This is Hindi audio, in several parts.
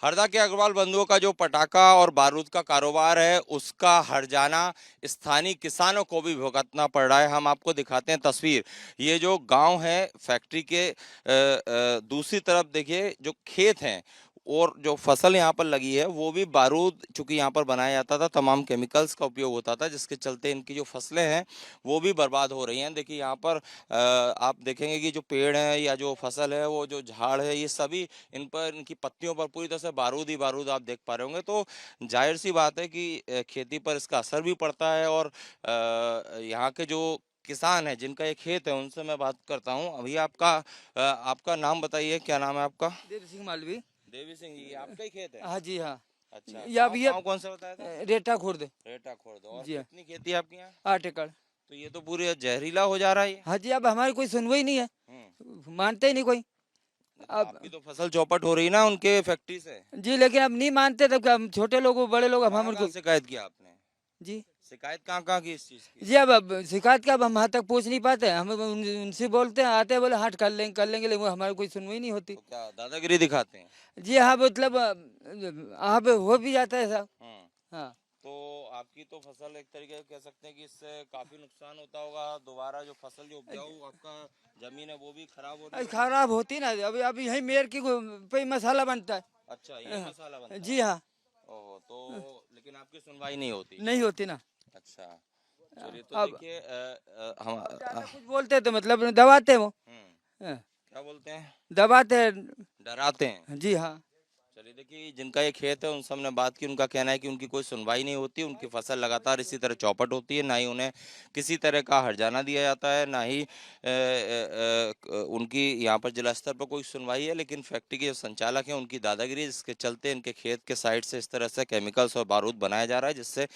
हरदा के अग्रवाल बंधुओं का जो पटाखा और बारूद का कारोबार है उसका हर्जाना स्थानीय किसानों को भी भुगतना पड़ रहा है। हम आपको दिखाते हैं तस्वीर। ये जो गांव है फैक्ट्री के दूसरी तरफ देखिए जो खेत हैं और जो फसल यहाँ पर लगी है वो भी बारूद चूंकि यहाँ पर बनाया जाता था, तमाम केमिकल्स का उपयोग होता था जिसके चलते इनकी जो फसलें हैं वो भी बर्बाद हो रही हैं। देखिए यहाँ पर आप देखेंगे कि जो पेड़ है या जो फसल है वो जो झाड़ है ये सभी इन पर इनकी पत्तियों पर पूरी तरह से बारूद ही बारूद आप देख पा रहे होंगे। तो जाहिर सी बात है कि खेती पर इसका असर भी पड़ता है। और यहाँ के जो किसान है जिनका ये खेत है उनसे मैं बात करता हूँ। अभी आपका नाम बताइए, क्या नाम है आपका? देव सिंह मालवी। देवी सिंह जी, आपका ही खेत है? हाँ जी हाँ। अच्छा, या गाँव भैया गाँव कौन सा बताया था? रेटा खुर्द। रेटा खुर्द। और जी हाँ। कितनी खेती है आपकी यहाँ? 8 एकड़। तो ये तो पूरी जहरीला हो जा रहा है ये। हाँ जी, अब हमारी कोई सुनवाई नहीं है, मानते ही नहीं कोई। तो अब आपकी तो फसल चौपट हो रही है ना उनके फैक्ट्री से। जी, लेकिन अब नहीं मानते, तब क्या हम छोटे लोग बड़े लोग, अब कहाँ हमारे कहाँ को। शिकायत किया आपने? जी शिकायत कहाँ की इस चीज की? जी, अब शिकायत का अब हम वहाँ तक पहुँच नहीं पाते, हम उनसे बोलते हैं, आते हैं बोले हाँ कर लेंगे, लेकिन हमारी कोई सुनवाई नहीं होती। तो क्या दादागिरी दिखाते हैं? जी हाँ, मतलब यहाँ पे हो भी जाता है साहब। हाँ। तो आपकी तो फसल एक तरीके से कह सकते हैं कि इससे काफी नुकसान होता होगा। दोबारा जो फसल जो उपजाऊ आपका जमीन है वो भी खराब हो रही है। खराब होती ना, अभी अभी यही मेर की पे ही मसाला बनता है। अच्छा, ये मसाला बनता है। जी हाँ। ओहो, तो लेकिन आपकी सुनवाई नहीं होती? नहीं होती ना। अच्छा, चलिए। तो अब देखिए हम ज्यादा कुछ बोलते तो मतलब दबाते वो। हाँ, क्या बोलते हैं? दबाते। डराते हैं। जी हाँ। चलिए, देखिए जिनका ये खेत है उनसे हमने बात की। उनका कहना है कि उनकी कोई सुनवाई नहीं होती, उनकी फसल लगातार इसी तरह चौपट होती है। ना ही उन्हें किसी तरह का हर्जाना दिया जाता है, ना ही उनकी यहाँ पर जिला स्तर पर कोई सुनवाई है। लेकिन फैक्ट्री के जो संचालक हैं उनकी दादागिरी, जिसके चलते इनके खेत के साइड से इस तरह से केमिकल्स और बारूद बनाया जा रहा है, जिससे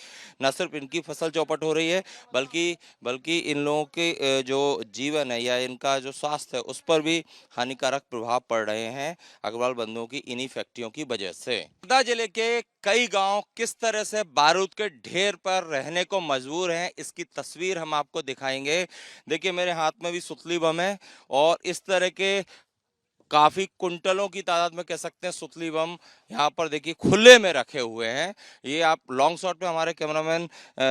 न सिर्फ इनकी फसल चौपट हो रही है बल्कि बल्कि इन लोगों के जो जीवन है या इनका जो स्वास्थ्य है उस पर भी हानिकारक प्रभाव पड़ रहे हैं अग्रवाल बंधुओं की इन्हीं फैक्ट्रियों की वजह से। हरदा जिले के कई गांव किस तरह से बारूद के ढेर पर रहने को मजबूर हैं, इसकी तस्वीर हम आपको दिखाएंगे। देखिए मेरे हाथ में भी सुतली बम है और इस तरह के काफी कुंटलों की तादाद में कह सकते हैं सुतली बम यहाँ पर देखिए खुले में रखे हुए हैं। ये आप लॉन्ग शॉट पे हमारे कैमरामैन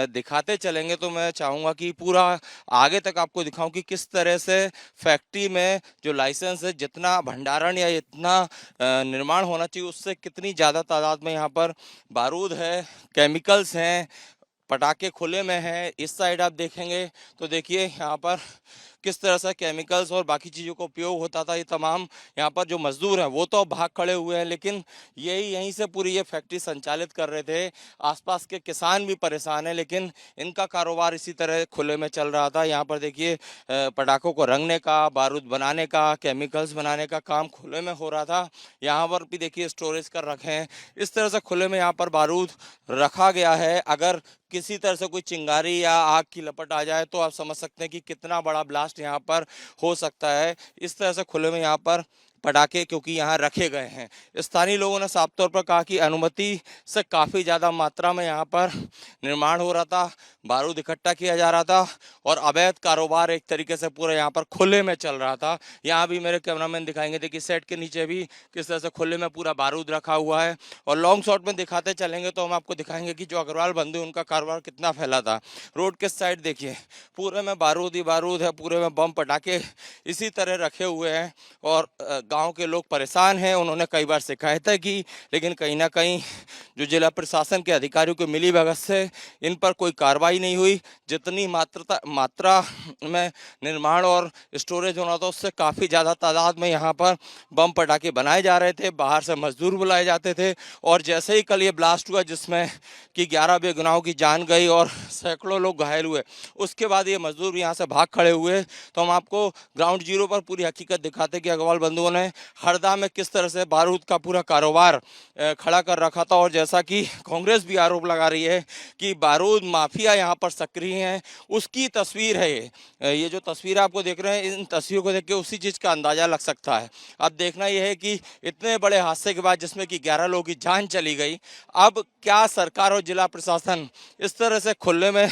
दिखाते चलेंगे तो मैं चाहूंगा कि पूरा आगे तक आपको दिखाऊं कि किस तरह से फैक्ट्री में जो लाइसेंस है, जितना भंडारण या इतना निर्माण होना चाहिए उससे कितनी ज़्यादा तादाद में यहाँ पर बारूद है, केमिकल्स हैं, पटाखे खुले में हैं। इस साइड आप देखेंगे तो देखिए यहाँ पर किस तरह से केमिकल्स और बाकी चीज़ों का उपयोग होता था। ये तमाम यहाँ पर जो मजदूर हैं वो तो भाग खड़े हुए हैं, लेकिन यहीं से पूरी ये फैक्ट्री संचालित कर रहे थे। आसपास के किसान भी परेशान हैं, लेकिन इनका कारोबार इसी तरह खुले में चल रहा था। यहाँ पर देखिए पटाखों को रंगने का, बारूद बनाने का, केमिकल्स बनाने का काम खुले में हो रहा था। यहाँ पर भी देखिए स्टोरेज कर रखे हैं। इस तरह से खुले में यहाँ पर बारूद रखा गया है। अगर किसी तरह से कोई चिंगारी या आग की लपट आ जाए तो आप समझ सकते हैं कि कितना बड़ा ब्लास्ट यहाँ पर हो सकता है। इस तरह से खुले में यहाँ पर पटाखे क्योंकि यहाँ रखे गए हैं। स्थानीय लोगों ने साफ तौर पर कहा कि अनुमति से काफ़ी ज़्यादा मात्रा में यहाँ पर निर्माण हो रहा था, बारूद इकट्ठा किया जा रहा था और अवैध कारोबार एक तरीके से पूरा यहाँ पर खुले में चल रहा था। यहाँ भी मेरे कैमरामैन दिखाएंगे, देखिए सेट के नीचे भी किस तरह से खुले में पूरा बारूद रखा हुआ है। और लॉन्ग शॉट में दिखाते चलेंगे तो हम आपको दिखाएंगे कि जो अग्रवाल बंधु उनका कारोबार कितना फैला था। रोड के साइड देखिए पूरे में बारूद ही बारूद है, पूरे में बम पटाखे इसी तरह रखे हुए हैं और गांव के लोग परेशान हैं। उन्होंने कई बार शिकायतें की, लेकिन कहीं ना कहीं जो जिला प्रशासन के अधिकारियों को मिली भगत से इन पर कोई कार्रवाई नहीं हुई। जितनी मात्रा में निर्माण और स्टोरेज होना था उससे काफ़ी ज़्यादा तादाद में यहाँ पर बम पटाखे बनाए जा रहे थे। बाहर से मजदूर बुलाए जाते थे और जैसे ही कल ये ब्लास्ट हुआ जिसमें कि 11 बेगुनाहों की जान गई और सैकड़ों लोग घायल हुए, उसके बाद ये मजदूर यहाँ से भाग खड़े हुए। तो हम आपको ग्राउंड जीरो पर पूरी हकीकत दिखाते कि अग्रवाल बंधुओं ने हरदा में किस तरह से बारूद का पूरा कारोबार खड़ा कर रखा था। और जैसा कि कांग्रेस भी आरोप लगा रही है कि बारूद माफिया यहाँ पर सक्रिय हैं, उसकी तस्वीर है ये जो तस्वीर आपको देख रहे हैं, इन तस्वीरों को देख के उसी चीज़ का अंदाज़ा लग सकता है। अब देखना यह है कि इतने बड़े हादसे के बाद जिसमें कि 11 लोगों की जान चली गई, अब क्या सरकार और जिला प्रशासन इस तरह से खुले में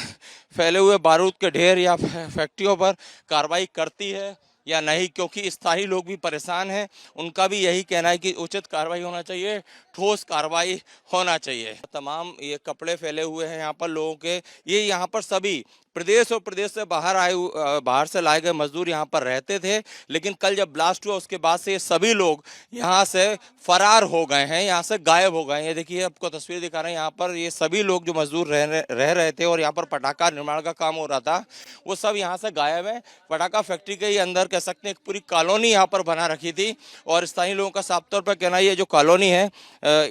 फैले हुए बारूद के ढेर या फैक्ट्रियों पर कार्रवाई करती है या नहीं, क्योंकि स्थानीय लोग भी परेशान हैं। उनका भी यही कहना है कि उचित कार्रवाई होना चाहिए, ठोस कार्रवाई होना चाहिए। तमाम ये कपड़े फैले हुए हैं यहाँ पर लोगों के। ये यहाँ पर सभी प्रदेश और प्रदेश से बाहर से लाए गए मजदूर यहाँ पर रहते थे, लेकिन कल जब ब्लास्ट हुआ उसके बाद से ये सभी लोग यहाँ से फरार हो गए हैं, यहाँ से गायब हो गए हैं। ये देखिए, आपको तस्वीर दिखा रहे हैं। यहाँ पर ये सभी लोग जो मजदूर रह रहे थे और यहाँ पर पटाखा निर्माण का काम हो रहा था, वो सब यहाँ से गायब है। पटाखा फैक्ट्री के ही अंदर कह सकते हैं एक पूरी कॉलोनी यहाँ पर बना रखी थी, और स्थानीय लोगों का साफ तौर पर कहना है ये जो कॉलोनी है,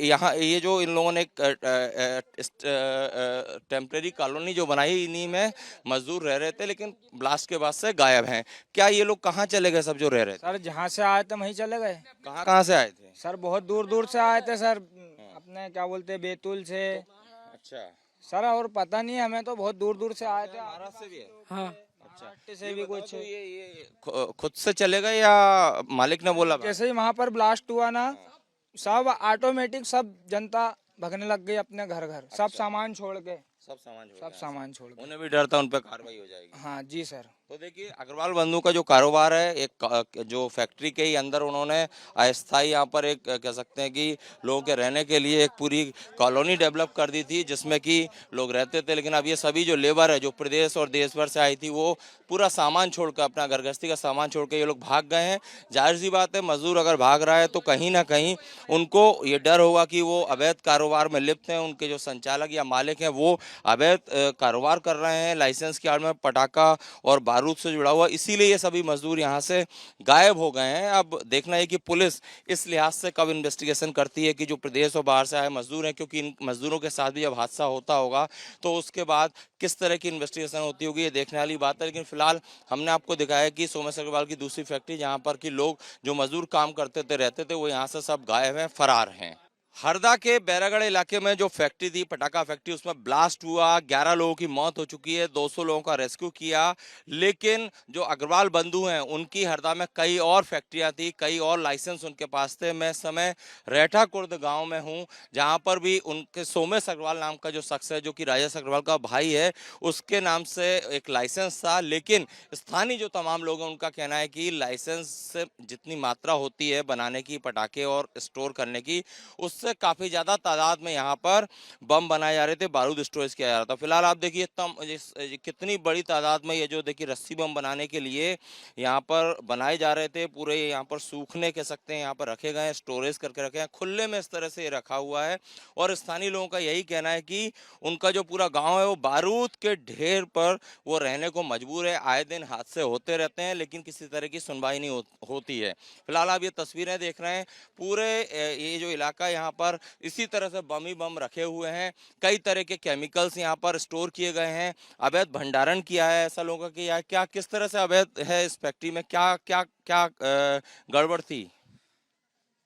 यहाँ ये जो इन लोगों ने टेम्परेरी कॉलोनी जो बनाई, इन्हीं में मजदूर रह रहे थे, लेकिन ब्लास्ट के बाद से गायब हैं। क्या ये लोग कहाँ चले गए सब जो रह रहे थे? सर जहाँ से आए थे वहीं चले गए। कहाँ कहाँ से आए थे? सर बहुत दूर दूर से आए थे सर, अपने क्या बोलते हैं बैतूल से। अच्छा, सर और पता नहीं, हमें तो बहुत दूर दूर से आए थे। महाराष्ट्र से भी है? हाँ, अच्छा, से भी कुछ। तो ये खुद से चले गए या मालिक ने बोला? जैसे ही वहाँ पर ब्लास्ट हुआ ना, सब ऑटोमेटिक सब जनता भगने लग गई अपने घर घर, सब सामान छोड़ के। सब सामान छोड़ के। उन्हें भी डर था उन पे कार्रवाई हो जाएगी। हाँ जी सर। तो देखिए, अग्रवाल बंधु का जो कारोबार है, एक जो फैक्ट्री के ही अंदर उन्होंने अस्थायी यहाँ पर एक कह सकते हैं कि लोगों के रहने के लिए एक पूरी कॉलोनी डेवलप कर दी थी, जिसमें कि लोग रहते थे। लेकिन अब ये सभी जो लेबर है जो प्रदेश और देश भर से आई थी, वो पूरा सामान छोड़कर, अपना घर गृहस्थी का सामान छोड़ के ये लोग भाग गए हैं। जाहिर सी बात है, मजदूर अगर भाग रहा है तो कहीं ना कहीं उनको ये डर होगा कि वो अवैध कारोबार में लिप्त हैं, उनके जो संचालक या मालिक हैं वो अवैध कारोबार कर रहे हैं, लाइसेंस के आड़ में पटाखा और बारूद से जुड़ा हुआ, इसीलिए ये सभी मजदूर यहाँ से गायब हो गए हैं। अब देखना है कि पुलिस इस लिहाज से कब इन्वेस्टिगेशन करती है कि जो प्रदेश और बाहर से आए मजदूर हैं, क्योंकि इन मजदूरों के साथ भी जब हादसा होता होगा तो उसके बाद किस तरह की इन्वेस्टिगेशन होती होगी, ये देखने वाली बात है। लेकिन फिलहाल हमने आपको दिखाया कि सोमेश अग्रवाल की दूसरी फैक्ट्री, जहाँ पर कि लोग जो मजदूर काम करते थे, रहते थे, वो यहाँ से सब गायब हैं, फरार हैं। हरदा के बैरागढ़ इलाके में जो फैक्ट्री थी, पटाखा फैक्ट्री, उसमें ब्लास्ट हुआ, 11 लोगों की मौत हो चुकी है, 200 लोगों का रेस्क्यू किया। लेकिन जो अग्रवाल बंधु हैं, उनकी हरदा में कई और फैक्ट्रियां थी, कई और लाइसेंस उनके पास थे। मैं इस समय रेठा कुर्द गांव में हूं, जहां पर भी उनके सोमेश अग्रवाल नाम का जो शख्स है, जो कि राजेश अग्रवाल का भाई है, उसके नाम से एक लाइसेंस था। लेकिन स्थानीय जो तमाम लोग हैं, उनका कहना है कि लाइसेंस से जितनी मात्रा होती है बनाने की, पटाखे और स्टोर करने की, उससे काफी ज्यादा तादाद में यहाँ पर बम बनाए जा रहे थे, बारूद स्टोरेज किया जा रहा था। फिलहाल आप देखिए कितनी बड़ी तादाद में ये जो देखिए रस्सी बम बनाने के लिए यहाँ पर बनाए जा रहे थे, पूरे यहाँ पर सूखने कह सकते हैं, यहाँ पर रखे गए हैं, स्टोरेज करके रखे हैं, खुले में इस तरह से ये रखा हुआ है। और स्थानीय लोगों का यही कहना है कि उनका जो पूरा गाँव है वो बारूद के ढेर पर वो रहने को मजबूर है। आए दिन हादसे होते रहते हैं, लेकिन किसी तरह की सुनवाई नहीं होती है। फिलहाल आप ये तस्वीरें देख रहे हैं, पूरे ये जो इलाका यहाँ पर इसी तरह से बम ही बम रखे हुए हैं, कई तरह के केमिकल्स यहाँ पर स्टोर किए गए हैं, अवैध भंडारण किया है, ऐसा लोगों का किया है। क्या किस तरह से अवैध है इस फैक्ट्री में, क्या क्या क्या गड़बड़ थी?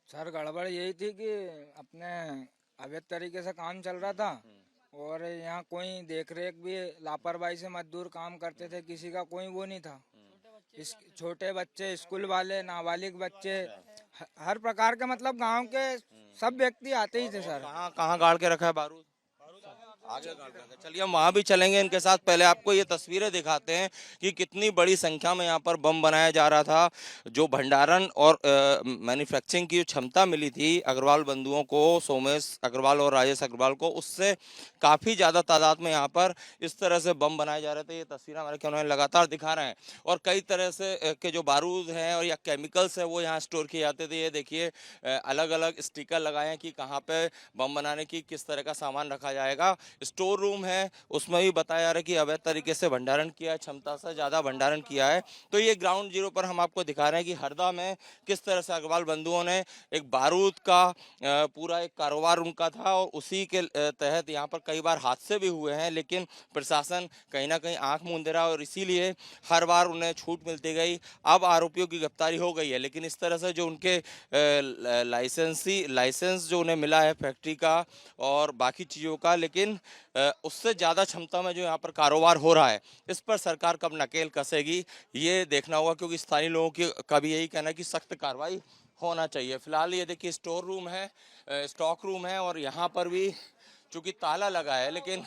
सर गड़बड़ यही थी कि अपने अवैध तरीके से काम चल रहा था, और यहाँ कोई देख रेख भी, लापरवाही से मजदूर काम करते थे, किसी का कोई वो नहीं था। इस छोटे बच्चे, स्कूल वाले, नाबालिग बच्चे, हर प्रकार के, मतलब गांव के सब व्यक्ति आते ही थे सर। कहाँ कहाँ गाड़ के रखा है बारूद? आगे गाड़ के रखा है। चलिए हम वहां भी चलेंगे इनके साथ। पहले आपको ये तस्वीरें दिखाते हैं कि कितनी बड़ी संख्या में यहाँ पर बम बनाया जा रहा था। जो भंडारण और मैन्युफैक्चरिंग की जो क्षमता मिली थी अग्रवाल बंधुओं को, सोमेश अग्रवाल और राजेश अग्रवाल को, उससे काफी ज्यादा तादाद में यहाँ पर इस तरह से बम बनाए जा रहे थे। ये तस्वीरें हमारे कैमरे में लगातार दिखा रहे हैं। और कई तरह से के जो बारूद हैं और या केमिकल्स है वो यहाँ स्टोर किए जाते थे। ये देखिए अलग अलग स्टिकर लगाए हैं कि कहाँ पे बम बनाने की किस तरह का सामान रखा जाएगा। स्टोर रूम है, उसमें भी बताया जा रहा है कि अवैध तरीके से भंडारण किया है, क्षमता से ज़्यादा भंडारण किया है। तो ये ग्राउंड जीरो पर हम आपको दिखा रहे हैं कि हरदा में किस तरह से अग्रवाल बंधुओं ने एक बारूद का पूरा एक कारोबार उनका था, और उसी के तहत यहाँ पर कई बार हादसे भी हुए हैं। लेकिन प्रशासन कहीं ना कहीं आंख मूंद रहा, और इसीलिए हर बार उन्हें छूट मिलती गई। अब आरोपियों की गिरफ्तारी हो गई है, लेकिन इस तरह से जो उनके लाइसेंस जो उन्हें मिला है फैक्ट्री का और बाकी चीज़ों का, लेकिन उससे ज़्यादा क्षमता में जो यहाँ पर कारोबार हो रहा है, इस पर सरकार कब नकेल कसेगी ये देखना होगा। क्योंकि स्थानीय लोगों की का भी यही कहना है कि सख्त कार्रवाई होना चाहिए। फिलहाल ये देखिए स्टोर रूम है, स्टॉक रूम है, और यहाँ पर भी चूंकि ताला लगा है, लेकिन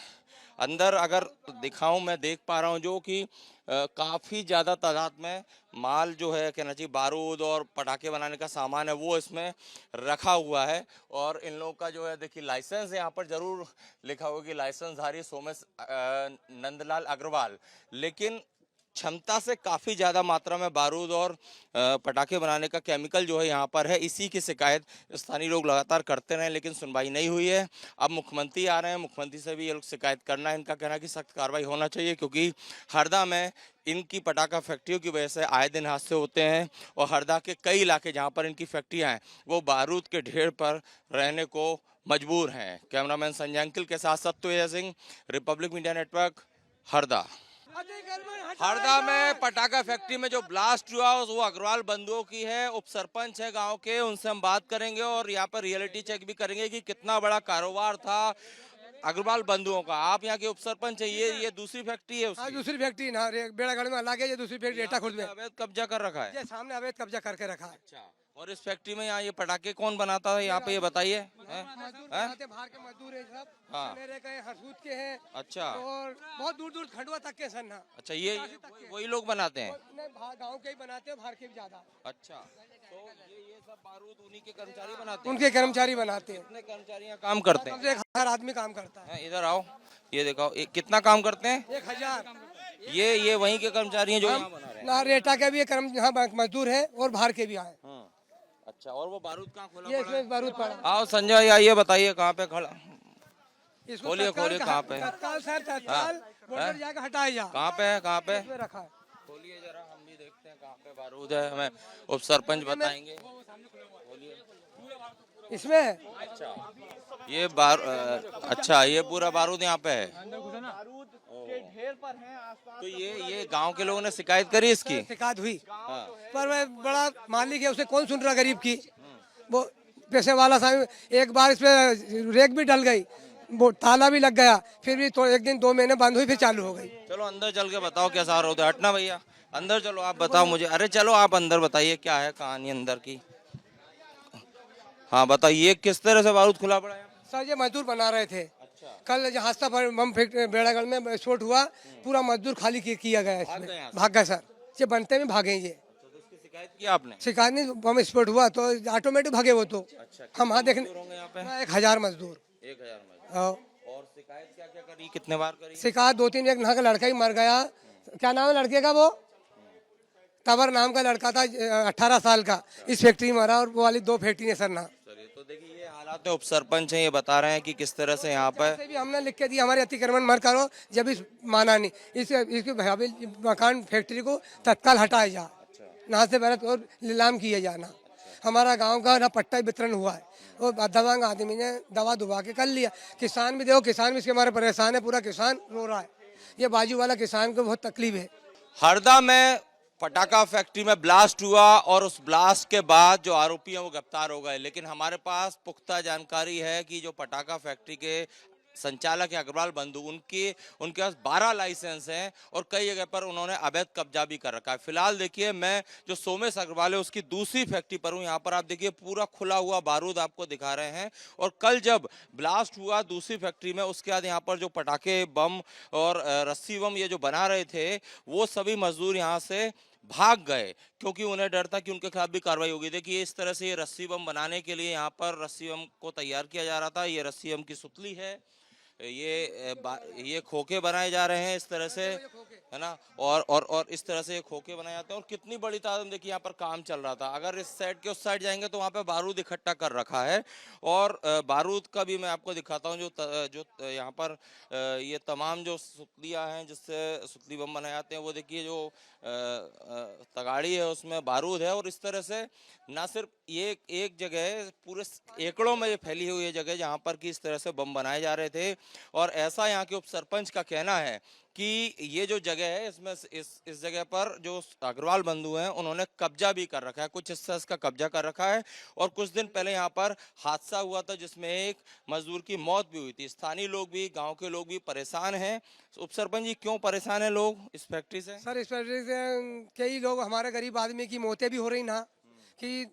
अंदर अगर दिखाऊं, मैं देख पा रहा हूं जो कि काफी ज्यादा तादाद में माल जो है, कहना चाहिए बारूद और पटाखे बनाने का सामान है, वो इसमें रखा हुआ है। और इन लोगों का जो है देखिए लाइसेंस यहाँ पर जरूर लिखा होगा कि लाइसेंसधारी सोमेश नंदलाल अग्रवाल, लेकिन क्षमता से काफ़ी ज़्यादा मात्रा में बारूद और पटाखे बनाने का केमिकल जो है यहाँ पर है। इसी की शिकायत स्थानीय लोग लगातार करते रहे, लेकिन सुनवाई नहीं हुई है। अब मुख्यमंत्री आ रहे हैं, मुख्यमंत्री से भी ये लोग शिकायत करना है। इनका कहना है कि सख्त कार्रवाई होना चाहिए, क्योंकि हरदा में इनकी पटाखा फैक्ट्रियों की वजह से आए दिन हादसे होते हैं। और हरदा के कई इलाके जहाँ पर इनकी फैक्ट्रियाँ हैं, वो बारूद के ढेर पर रहने को मजबूर हैं। कैमरामैन संजय अंकिल के साथ सत्य Singh, Republic Media Network, Harda. Harda में पटाखा फैक्ट्री में जो ब्लास्ट हुआ वो अग्रवाल बंधुओं की है। उप सरपंच है गांव के, उनसे हम बात करेंगे और यहाँ पर रियलिटी चेक भी करेंगे कि कितना बड़ा कारोबार था अग्रवाल बंधुओं का। आप यहाँ के उप सरपंच है, ये दूसरी फैक्ट्री है हाँ, उसकी? दूसरी फैक्ट्री ना बेड़ागढ़ में अलग है, ये दूसरी फैक्ट्री रेटा खुर्द में अवैध कब्जा कर रखा है। ये सामने अवैध कब्जा करके रखा है। अच्छा, और इस फैक्ट्री में यहाँ ये पटाखे कौन बनाता है यहाँ पे, ये बताइए? मजदूर बनाते, बाहर के मजदूर है सब, हाँ। मेरे के हरसूद के हैं। अच्छा और बहुत दूर दूर खंडवा तक के सन्ना। अच्छा, ये वही लोग बनाते हैं? गाँव के ही बनाते हैं, बाहर के भी ज्यादा। अच्छा, तो ये सब बारूद उन्हीं के कर्मचारी बनाते हैं? उनके कर्मचारी बनाते हैं। कितने कर्मचारी यहाँ काम करते हैं? 1000 आदमी काम करता है। इधर आओ, ये देखो कितना काम करते हैं? 1000। ये वहीं के कर्मचारी हैं जो यहाँ बना रहे हैं? ना रेटा के भी यहाँ मजदूर है और बाहर के भी आए। अच्छा, और वो बारूद कहाँ खोला ये पड़ा है? इसमें बारूद पड़ा। आओ संजय, आइए बताइए कहाँ पे खड़ा? इसको खोलिए तत्काल खोलिए, कहाँ पे है? तत्काल सर, तत्काल बॉर्डर जाकर हटाया जा। कहाँ पे है, कहाँ पे? इसमें रखा है। खोलिए जरा, हम भी देखते हैं कहाँ पे बारूद है। हमें उप सरपंच बताएंगे। इसमें है। अच्छा, अच्छा, ये पूरा बारूद यहाँ पे है। तो ये गांव के लोगों ने शिकायत करी इसकी? शिकायत हुई, हाँ। पर वह बड़ा मालिक है, उसे कौन सुन रहा गरीब की। वो पैसे वाला साहब, एक बार इसमें रेक भी डल गई, वो ताला भी लग गया, फिर भी तो एक दिन 2 महीने बंद हुई, फिर चालू हो गई। चलो अंदर चल के बताओ क्या सारा होता है। हटना भैया, अंदर चलो, आप बताओ मुझे। अरे चलो आप अंदर बताइए क्या है कहानी अंदर की। हाँ बताइए, किस तरह से बारूद खुला पड़ा है? सर ये मजदूर बना रहे थे। अच्छा, कल हादसा बम फैक्ट्री बेड़ागढ़ में विस्फोट हुआ, पूरा मजदूर खाली किया गया भाग गए इसमें। यहाँ से? भाग गए सर, ये बनते में भागे ये। तो इसकी शिकायत की आपने? शिकायत नहीं, बम विस्फोट हुआ तो ऑटोमेटिक भागे वो तो। अच्छा, हम वहाँ देखने मजदूर होंगे यहाँ पे? 1000 मजदूर। 1000 मजदूर। हाँ। और शिकायत क्या क्या करी, कितने बार करी? शिकायत 2-3, एक यहाँ का लड़का ही मर गया। क्या नाम है लड़के का? वो तबर नाम का लड़का था, 18 साल का, इस फैक्ट्री में मरा। और वो वाली 2 फैक्ट्री है सर ना। चलिए, तो देखिए ये हालात है। उप सरपंच हैं, ये बता रहे हैं कि किस तरह से यहाँ पर से भी हमने लिख के दिया, हमारे अतिक्रमण मत करो, जब इस माना नहीं, इसकी मकान फैक्ट्री को तत्काल हटाया जा, ना से मेहनत और नीलाम किया जाना। हमारा गांव का ना पट्टा वितरण हुआ है, और दवांग आदमी ने दवा दुबा के कर लिया। किसान भी देखो, किसान भी इसके हमारे परेशान है, पूरा किसान रो रहा है। ये बाजू वाला किसान को बहुत तकलीफ है। हरदा में पटाखा फैक्ट्री में ब्लास्ट हुआ और उस ब्लास्ट के बाद जो आरोपी हैं वो गिरफ्तार हो गए, लेकिन हमारे पास पुख्ता जानकारी है कि जो पटाखा फैक्ट्री के संचालक है अग्रवाल बंधु, उनके पास 12 लाइसेंस हैं और कई जगह पर उन्होंने अवैध कब्जा भी कर रखा है। फिलहाल देखिए, मैं जो सोमेश अग्रवाल है उसकी दूसरी फैक्ट्री पर हूँ। यहाँ पर आप देखिए पूरा खुला हुआ बारूद आपको दिखा रहे हैं। और कल जब ब्लास्ट हुआ दूसरी फैक्ट्री में, उसके बाद यहाँ पर जो पटाखे बम और रस्सी बम ये जो बना रहे थे, वो सभी मजदूर यहाँ से भाग गए, क्योंकि उन्हें डर था कि उनके खिलाफ भी कार्रवाई होगी। देखिए इस तरह से ये रस्सी बम बनाने के लिए यहाँ पर रस्सी बम को तैयार किया जा रहा था। ये रस्सी बम की सुतली है, ये खोखे बनाए जा रहे हैं इस तरह से, है ना। और इस तरह से ये खोखे बनाए जाते हैं। और कितनी बड़ी तादाद में देखिए यहाँ पर काम चल रहा था। अगर इस साइड के उस साइड जाएंगे तो वहाँ पे बारूद इकट्ठा कर रखा है। और बारूद का भी मैं आपको दिखाता हूँ, जो यहाँ पर ये तमाम जो सुतलियाँ हैं जिससे सुतली बम बनाए जाते हैं, वो देखिए जो तगाड़ी है उसमें बारूद है। और इस तरह से ना सिर्फ ये एक जगह है, पूरे एकड़ों में ये फैली हुई है जगह जहाँ पर कि इस तरह से बम बनाए जा रहे थे। और ऐसा यहाँ के उप सरपंच का कहना है कि ये जो जगह है इसमें इस जगह पर जो अग्रवाल बंधु हैं उन्होंने कब्जा भी कर रखा है, कुछ हिस्सा इसका कब्जा कर रखा है। और कुछ दिन पहले यहाँ पर हादसा हुआ था जिसमें एक मजदूर की मौत भी हुई थी। स्थानीय लोग भी, गांव के लोग भी परेशान हैं। उप सरपंच जी, क्यों परेशान है लोग इस फैक्ट्री से? सर इस फैक्ट्री से कई लोग, हमारे गरीब आदमी की मौतें भी हो रही ना, कि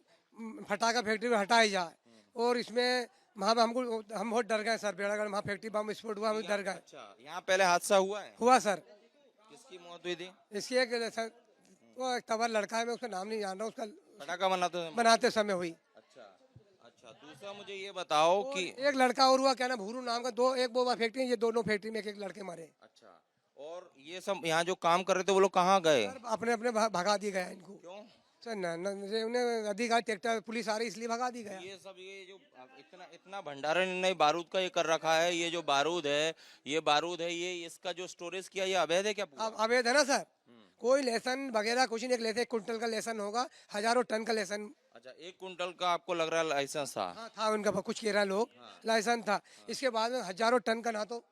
फटाखा फैक्ट्री को हटाई जाए। और इसमें वहाँ पे हम बहुत डर गए सर। बेड़ागढ़ वहाँ फैक्ट्री बम विस्फोट हुआ, हम डर गए। अच्छा, यहाँ पहले हादसा हुआ है? हुआ सर। किसकी मौत हुई थी? इसकी एक सर, वो एक तवर लड़का है, मैं उसका नाम नहीं जान रहा, उसका पटाखा बनाते थे? बनाते समय हुई। अच्छा अच्छा, दूसरा मुझे ये बताओ कि एक लड़का और हुआ, क्या ना भूरू नाम का, दो एक वो फैक्ट्री, ये दोनों फैक्ट्री में एक लड़के मरे। अच्छा, और ये सब यहाँ जो काम कर रहे थे वो लोग कहाँ गए? सर अपने अपने भगा दिए गया इनको। क्यों? सर उन्हें अधिकार, ट्रैक्टर पुलिस आ रही इसलिए भगा दी गया। ये सब ये जो इतना इतना भंडारण इन्होंने बारूद का ये कर रखा है, ये जो बारूद है ये इसका जो स्टोरेज किया ये अवैध है क्या पूरा? अब अवैध है ना सर। कोई लेसन वगैरह कुछ नहीं, एक लेते 1 कुंटल का लेसन होगा, हजारों टन का लेसन। अच्छा, 1 कुंटल का आपको लग रहा है लाइसेंस था? हाँ था उनका, कुछ कह रहा लोग लाइसेंस था। इसके बाद में हजारों टन का, ना तो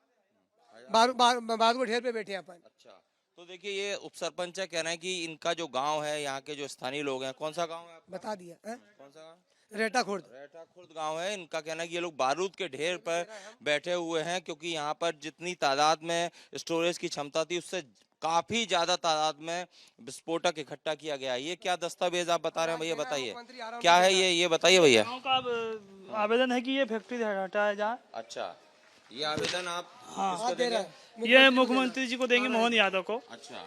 बारूद को ढेर पे बैठे हैं अपन। अच्छा, तो देखिए ये उप सरपंच है, कह रहे हैं कि इनका जो गांव है, यहाँ के जो स्थानीय लोग हैं, कौन सा गांव है आपका? बता दिया है? कौन सा गांव? रेटा खुर्द। रेठा खुर्द गांव है। इनका कहना है कि ये लोग बारूद के ढेर पर बैठे हुए हैं, क्योंकि यहाँ पर जितनी तादाद में स्टोरेज की क्षमता थी उससे काफी ज्यादा तादाद में विस्फोटक इकट्ठा किया गया है। ये क्या दस्तावेज आप बता रहे हैं भैया, बताइए क्या है ये बताइए भैया। गाँव का अब आवेदन है कि ये फैक्ट्री हटाया जाए। अच्छा, ये आवेदन आप हाँ, किसको देंगे? ये मुख्यमंत्री जी को देंगे, मोहन यादव को। अच्छा,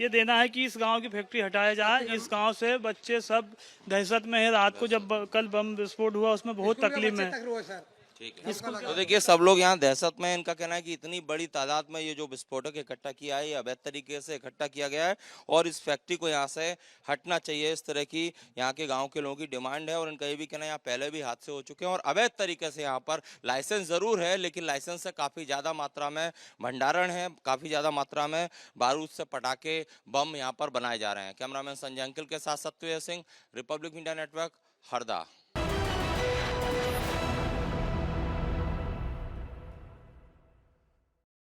ये देना है कि इस गांव की फैक्ट्री हटाया जाए। इस गांव से बच्चे सब दहशत में है। रात को जब कल बम विस्फोट हुआ उसमें बहुत तकलीफ में है। ठीक है। तो देखिए सब लोग यहाँ दहशत में, इनका कहना है कि इतनी बड़ी तादाद में ये जो विस्फोटक इकट्ठा किया है ये अवैध तरीके से इकट्ठा किया गया है और इस फैक्ट्री को यहाँ से हटना चाहिए। इस तरह की यहाँ के गांव के लोगों की डिमांड है और इनका ये भी कहना है यहाँ पहले भी हादसे हो चुके हैं और अवैध तरीके से यहाँ पर लाइसेंस जरूर है, लेकिन लाइसेंस से काफी ज्यादा मात्रा में भंडारण है, काफी ज्यादा मात्रा में बारूद से पटाखे बम यहाँ पर बनाए जा रहे हैं। कैमरामैन संजय अंकिल के साथ Satyaveer Singh, Republic Media Network, Harda.